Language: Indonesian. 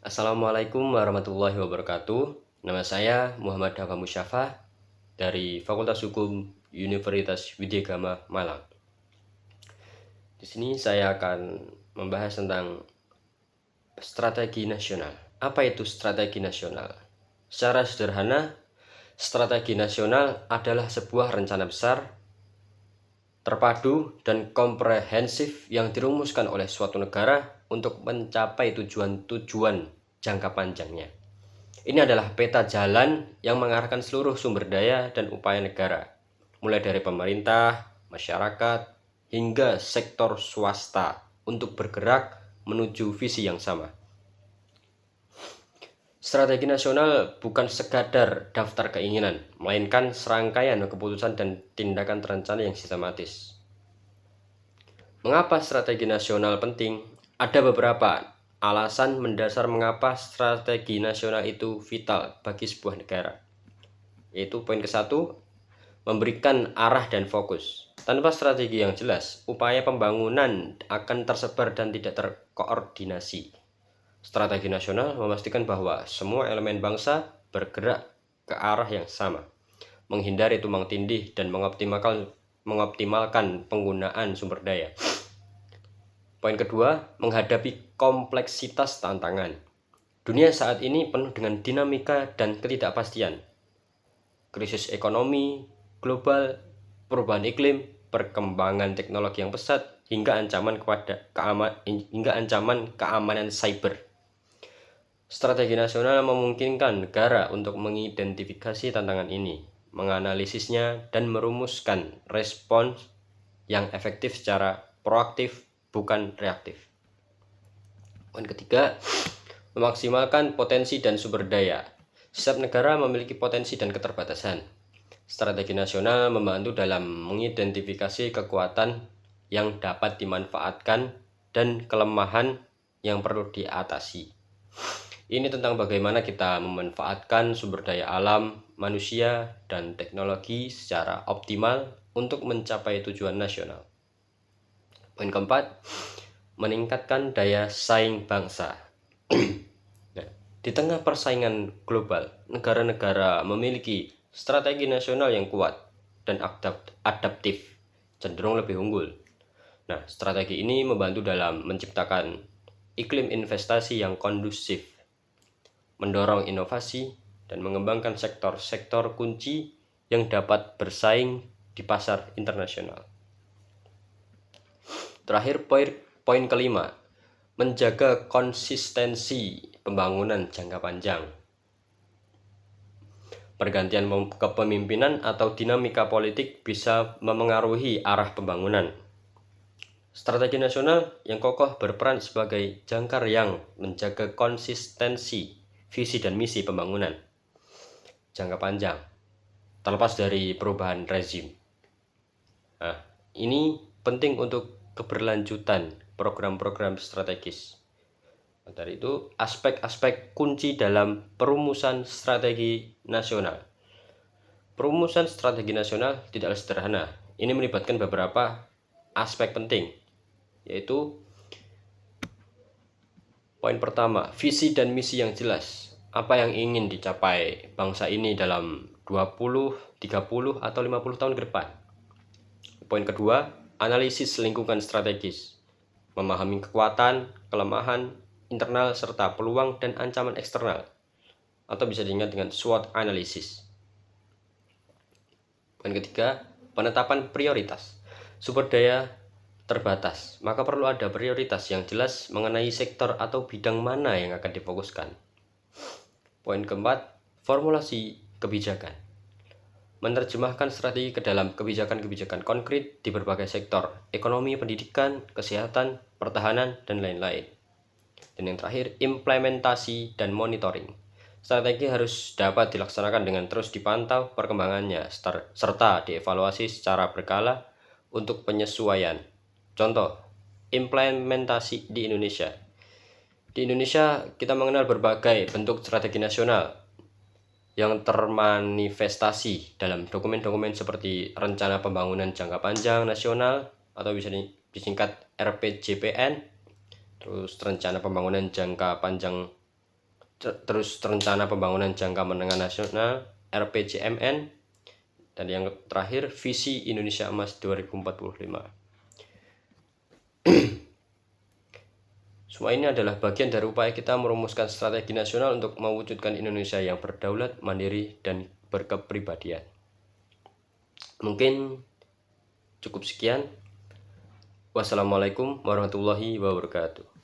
Assalamualaikum warahmatullahi wabarakatuh. Nama saya Muhammad Dafa Musyafah dari Fakultas Hukum Universitas Widyagama Malang. Di sini saya akan membahas tentang strategi nasional. Apa itu strategi nasional? Secara sederhana, strategi nasional adalah sebuah rencana besar, terpadu, dan komprehensif yang dirumuskan oleh suatu negara untuk mencapai tujuan-tujuan jangka panjangnya. Ini adalah peta jalan yang mengarahkan seluruh sumber daya dan upaya negara, mulai dari pemerintah, masyarakat, hingga sektor swasta untuk bergerak menuju visi yang sama. Strategi nasional bukan sekadar daftar keinginan, melainkan serangkaian keputusan dan tindakan terencana yang sistematis. Mengapa strategi nasional penting? Ada beberapa alasan mendasar mengapa strategi nasional itu vital bagi sebuah negara. Yaitu poin ke-1, memberikan arah dan fokus. Tanpa strategi yang jelas, upaya pembangunan akan tersebar dan tidak terkoordinasi. Strategi nasional memastikan bahwa semua elemen bangsa bergerak ke arah yang sama, menghindari tumpang tindih dan mengoptimalkan penggunaan sumber daya. Poin kedua, menghadapi kompleksitas tantangan. Dunia saat ini penuh dengan dinamika dan ketidakpastian. Krisis ekonomi global, perubahan iklim, perkembangan teknologi yang pesat, hingga ancaman keamanan cyber. Strategi nasional memungkinkan negara untuk mengidentifikasi tantangan ini, menganalisisnya, dan merumuskan respons yang efektif secara proaktif, bukan reaktif. Poin ketiga, memaksimalkan potensi dan sumber daya. Setiap negara memiliki potensi dan keterbatasan. Strategi nasional membantu dalam mengidentifikasi kekuatan yang dapat dimanfaatkan dan kelemahan yang perlu diatasi. Ini tentang bagaimana kita memanfaatkan sumber daya alam, manusia, dan teknologi secara optimal untuk mencapai tujuan nasional. Poin keempat, meningkatkan daya saing bangsa. Nah, di tengah persaingan global, negara-negara memiliki strategi nasional yang kuat dan adaptif, cenderung lebih unggul. Nah, strategi ini membantu dalam menciptakan iklim investasi yang kondusif, mendorong inovasi, dan mengembangkan sektor-sektor kunci yang dapat bersaing di pasar internasional. Terakhir, poin kelima, menjaga konsistensi pembangunan jangka panjang. Pergantian kepemimpinan atau dinamika politik bisa memengaruhi arah pembangunan. Strategi nasional yang kokoh berperan sebagai jangkar yang menjaga konsistensi visi dan misi pembangunan jangka panjang, terlepas dari perubahan rezim. Nah, ini penting untuk keberlanjutan program-program strategis. Dari itu, aspek-aspek kunci dalam perumusan strategi nasional. Perumusan strategi nasional tidaklah sederhana. Ini melibatkan beberapa aspek penting, yaitu poin pertama, visi dan misi yang jelas. Apa yang ingin dicapai bangsa ini dalam 20, 30, atau 50 tahun ke depan. Poin kedua, analisis lingkungan strategis. Memahami kekuatan, kelemahan internal, serta peluang dan ancaman eksternal, atau bisa diingat dengan SWOT analysis. Poin ketiga, penetapan prioritas. Sumber daya terbatas, maka perlu ada prioritas yang jelas mengenai sektor atau bidang mana yang akan difokuskan. Poin keempat, formulasi kebijakan. Menerjemahkan strategi ke dalam kebijakan-kebijakan konkret di berbagai sektor, ekonomi, pendidikan, kesehatan, pertahanan, dan lain-lain. Dan yang terakhir, implementasi dan monitoring. Strategi harus dapat dilaksanakan dengan terus dipantau perkembangannya, serta dievaluasi secara berkala untuk penyesuaian. Contoh, implementasi di Indonesia. Di Indonesia, kita mengenal berbagai bentuk strategi nasional yang termanifestasi dalam dokumen-dokumen seperti Rencana Pembangunan Jangka Panjang Nasional atau bisa disingkat RPJPN, terus Rencana Pembangunan Jangka Panjang terus rencana pembangunan jangka menengah nasional RPJMN, dan yang terakhir visi Indonesia Emas 2045. Semua ini adalah bagian dari upaya kita merumuskan strategi nasional untuk mewujudkan Indonesia yang berdaulat, mandiri, dan berkepribadian. Mungkin cukup sekian. Wassalamualaikum warahmatullahi wabarakatuh.